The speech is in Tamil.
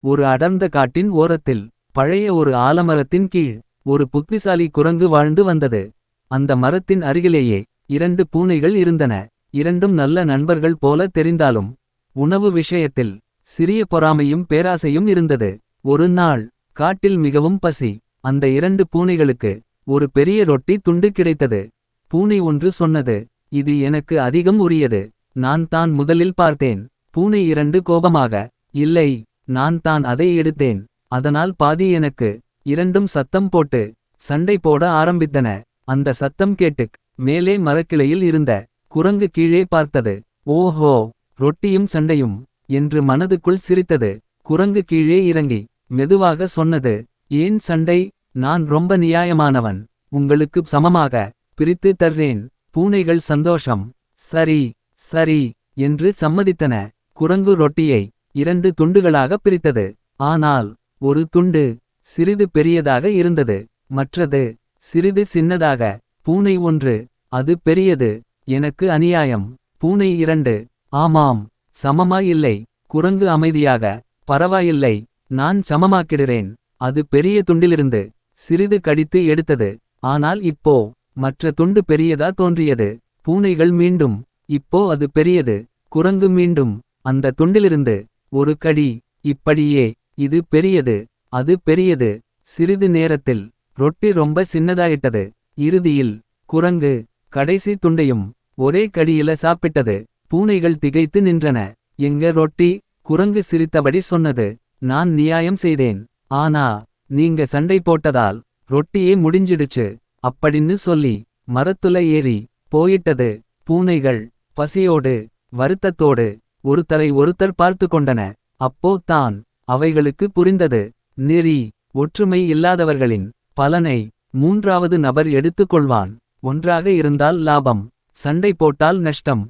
ஒரு அடர்ந்த காட்டின் ஓரத்தில் பழைய ஒரு ஆலமரத்தின் கீழ் ஒரு புத்திசாலி குரங்கு வாழ்ந்து வந்தது. அந்த மரத்தின் அருகிலேயே 2 பூனைகள் இருந்தன. இரண்டும் நல்ல நண்பர்கள் போல தெரிந்தாலும் உணவு விஷயத்தில் சிறிய பொறாமையும் பேராசையும் இருந்தது. ஒரு நாள் காட்டில் மிகவும் பசி. அந்த 2 பூனைகளுக்கு ஒரு பெரிய ரொட்டி துண்டு கிடைத்தது. பூனை ஒன்று சொன்னது, இது எனக்கு அதிகம் உரியது. நான் தான் முதலில் பார்த்தேன். பூனை 2 கோபமாக, இல்லை, நான் தான் அதை எடுத்தேன். அதனால் பாதி எனக்கு. இரண்டும் சத்தம் போட்டு சண்டை போட ஆரம்பித்தன. அந்த சத்தம் கேட்டுக் மேலே மரக்கிளையில் இருந்த குரங்கு கீழே பார்த்தது. ஓஹோ, ரொட்டியும் சண்டையும் என்று மனதுக்குள் சிரித்தது. குரங்கு கீழே இறங்கி மெதுவாக சொன்னது, ஏன் சண்டை? நான் ரொம்ப நியாயமானவன். உங்களுக்கு சமமாக பிரித்து தர்றேன். பூனைகள் சந்தோஷம். சரி சரி என்று சம்மதித்தன. குரங்கு ரொட்டியை 2 துண்டுகளாக பிரித்தது. ஆனால் ஒரு துண்டு சிறிது பெரியதாக இருந்தது. மற்றது சிறிது சின்னதாக. பூனை 1, அது பெரியது. எனக்கு அநியாயம். பூனை 2, ஆமாம், சமமாய் இல்லை. குரங்கு அமைதியாக, பரவாயில்லை, நான் சமமாக்கிடுறேன். அது பெரிய துண்டிலிருந்து சிறிது கடித்து எடுத்தது. ஆனால் இப்போ மற்ற துண்டு பெரியதா தோன்றியது. பூனைகள் மீண்டும், இப்போ அது பெரியது. குரங்கு மீண்டும் அந்த துண்டிலிருந்து ஒரு கடி. இப்படியே இது பெரியது, அது பெரியது. சிறிது நேரத்தில் ரொட்டி ரொம்ப சின்னதாயிட்டது. இறுதியில் குரங்கு கடைசி துண்டையும் ஒரே கடியில சாப்பிட்டது. பூனைகள் திகைத்து நின்றன. எங்க ரொட்டி? குரங்கு சிரித்தபடி சொன்னது, நான் நியாயம் செய்தேன். ஆனா நீங்க சண்டை போட்டதால் ரொட்டியே முடிஞ்சிடுச்சு அப்படின்னு சொல்லி மரத்துல ஏறி போயிட்டது. பூனைகள் பசியோடு வருத்தத்தோடு ஒருத்தரை ஒருத்தர் பார்த்து கொண்டன. அப்போ தான் அவைகளுக்கு புரிந்தது, நெறி ஒற்றுமை இல்லாதவர்களின் பலனை 3வது நபர் எடுத்துக் கொள்வான். ஒன்றாக இருந்தால் லாபம், சண்டை போட்டால் நஷ்டம்.